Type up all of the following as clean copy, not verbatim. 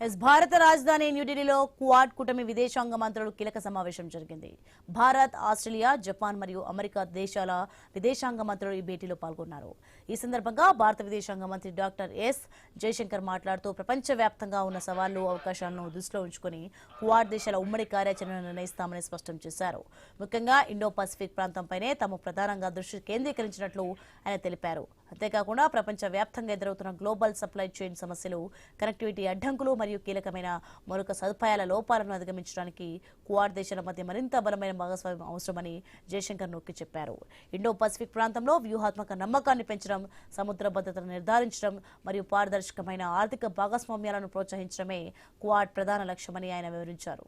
భారత రాజధాని న్యూఢిల్లీలో క్వాడ్ కూటమి విదేశాంగ మంత్రులు కీలక సమావేశం జరిగింది. భారత్, ఆస్ట్రేలియా, జపాన్ మరియు అమెరికా దేశాల విదేశాంగ మంత్రులు ఈ భేటీలో పాల్గొన్నారు. ఈ సందర్భంగా భారత విదేశాంగ మంత్రి డాక్టర్ ఎస్ జయశంకర్ మాట్లాడుతూ ప్రపంచవ్యాప్తంగా ఉన్న సవాళ్లు, అవకాశాలను దృష్టిలో ఉంచుకుని క్వాడ్ దేశాల ఉమ్మడి కార్యాచరణను నిర్ణయిస్తామని స్పష్టం చేశారు. ముఖ్యంగా ఇండో పసిఫిక్ ప్రాంతంపైనే తాము ప్రధానంగా దృష్టి కేంద్రీకరించినట్లు ఆయన తెలిపారు. అంతేకాకుండా ప్రపంచవ్యాప్తంగా ఎదురవుతున్న గ్లోబల్ సప్లై చైన్ సమస్యలు, కనెక్టివిటీ అడ్డంకులు మరియు కీలకమైన మౌలిక సదుపాయాల లోపాలను అధిగమించడానికి క్వాడ్ దేశాల మధ్య మరింత బలమైన భాగస్వామ్యం అవసరమని జయశంకర్ నొక్కి చెప్పారు. ఇండో పసిఫిక్ ప్రాంతంలో వ్యూహాత్మక నమ్మకాన్ని పెంచడం, సముద్ర భద్రతను నిర్ధారించడం మరియు పారదర్శకమైన ఆర్థిక భాగస్వామ్యాలను ప్రోత్సహించడమే క్వాడ్ ప్రధాన లక్ష్యమని ఆయన వివరించారు.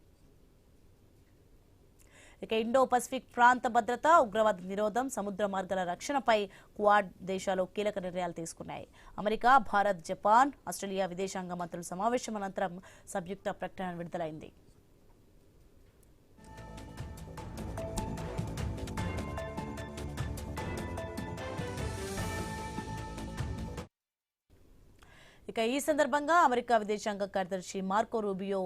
ఇక ఇండో పసిఫిక్ ప్రాంత భద్రత, ఉగ్రవాద నిరోధం, సముద్ర మార్గాల రక్షణపై క్వాడ్ దేశాలు కీలక నిర్ణయాలు తీసుకున్నాయి. అమెరికా, భారత్, జపాన్, ఆస్ట్రేలియా విదేశాంగ మంత్రుల సమావేశం అనంతరం సంయుక్త ప్రకటన విడుదలైంది. ఇక ఈ సందర్భంగా అమెరికా విదేశాంగ కార్యదర్శి మార్కో రూబియో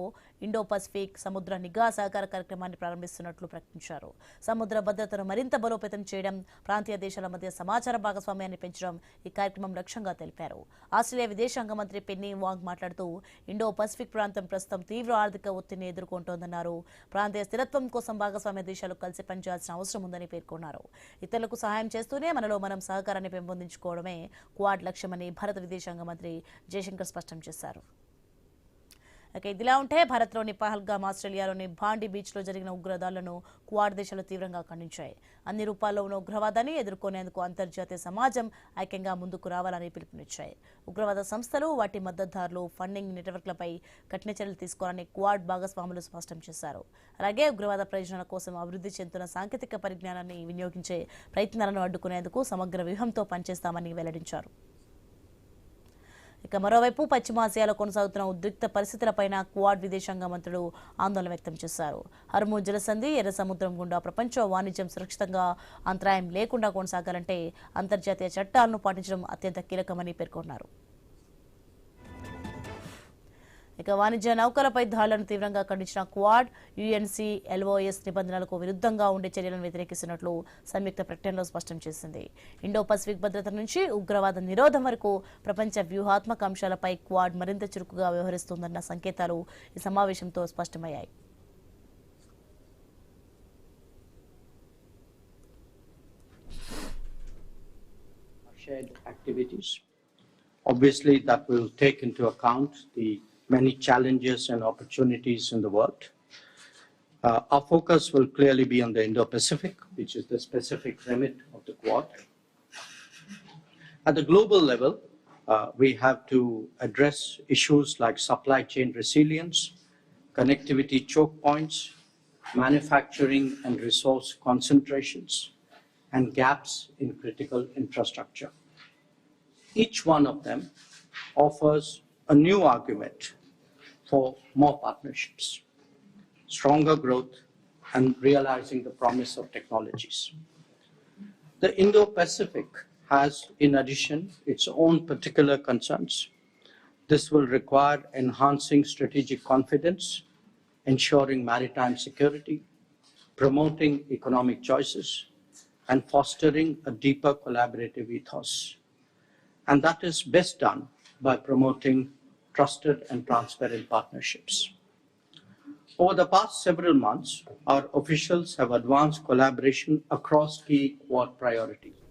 ఇండో పసిఫిక్ సముద్ర నిఘా సహకార కార్యక్రమాన్ని ప్రారంభిస్తున్నట్లు ప్రకటించారు. సముద్ర భద్రతను మరింత బలోపేతం చేయడం, ప్రాంతీయ దేశాల మధ్య సమాచార భాగస్వామ్యాన్ని పెంచడం ఈ కార్యక్రమం లక్ష్యంగా తెలిపారు. ఆస్ట్రేలియా విదేశాంగ మంత్రి పెన్నీ వాంగ్ మాట్లాడుతూ ఇండో పసిఫిక్ ప్రాంతం ప్రస్తుతం తీవ్ర ఆర్థిక ఒత్తిడిని ఎదుర్కొంటోందన్నారు. ప్రాంతీయ స్థిరత్వం కోసం భాగస్వామ్య దేశాలు కలిసి పనిచేయాల్సిన అవసరం ఉందని పేర్కొన్నారు. ఇతరులకు సహాయం చేస్తూనే మనలో మనం సహకారాన్ని పెంపొందించుకోవడమే క్వాడ్ లక్ష్యమని భారత విదేశాంగ మంత్రి జయశంకర్ స్పష్టం చేశారు. ఇదిలా ఉంటే భారత్లోని పహల్గామ్, ఆస్ట్రేలియాలోని బాండి బీచ్లో జరిగిన ఉగ్రదాడులను క్వాడ్ దేశాలు తీవ్రంగా ఖండించాయి. అన్ని రూపాల్లో ఉన్న ఉగ్రవాదాన్ని ఎదుర్కొనేందుకు అంతర్జాతీయ సమాజం ఐక్యంగా ముందుకు రావాలని పిలుపునిచ్చాయి. ఉగ్రవాద సంస్థలు, వాటి మద్దతుదారులు, ఫండింగ్ నెట్వర్క్లపై కఠిన చర్యలు తీసుకోవాలని క్వాడ్ భాగస్వాములు స్పష్టం చేశారు. అలాగే ఉగ్రవాద ప్రయోజనాల కోసం అభివృద్ధి చెందుతున్న సాంకేతిక పరిజ్ఞానాన్ని వినియోగించే ప్రయత్నాలను అడ్డుకునేందుకు సమగ్ర వ్యూహంతో పనిచేస్తామని వెల్లడించారు. ఇక మరోవైపు పశ్చిమాసియాలో కొనసాగుతున్న ఉద్రిక్త పరిస్థితులపై క్వాడ్ విదేశాంగ మంత్రులు ఆందోళన వ్యక్తం చేశారు. హర్మూజ్ జలసంధి, ఎర్ర సముద్రం గుండా ప్రపంచ వాణిజ్యం సురక్షితంగా అంతరాయం లేకుండా కొనసాగాలంటే అంతర్జాతీయ చట్టాలను పాటించడం అత్యంత కీలకమని పేర్కొన్నారు. ఇక వాణిజ్య నౌకలపై దాడులను తీవ్రంగా ఖండించిన క్వాడ్, UNCLOS నిబంధనలకు విరుద్ధంగా ఉండే చర్యలను వ్యతిరేకిస్తున్నట్లు సంయుక్త ప్రకటనలో స్పష్టం చేసింది. ఇండో పసిఫిక్ భద్రత నుంచి ఉగ్రవాద నిరోధం వరకు ప్రపంచ వ్యూహాత్మక అంశాలపై క్వాడ్ మరింత చురుకుగా వ్యవహరిస్తుందన్న సంకేతాలు ఈ సమావేశంతో స్పష్టమయ్యాయి. Obviously, that will take into account the many challenges and opportunities in the world. Our focus will clearly be on the Indo-Pacific, which is the specific remit of the Quad. At the global level, we have to address issues like supply chain resilience, connectivity choke points, manufacturing and resource concentrations, and gaps in critical infrastructure. Each one of them offers a new argument for more partnerships, stronger growth, and realizing the promise of technologies. The Indo-Pacific has, in addition, its own particular concerns. This will require enhancing strategic confidence, ensuring maritime security, promoting economic choices, and fostering a deeper collaborative ethos. And that is best done by promoting trusted and transparent partnerships. Over the past several months, our officials have advanced collaboration across key Quad priorities.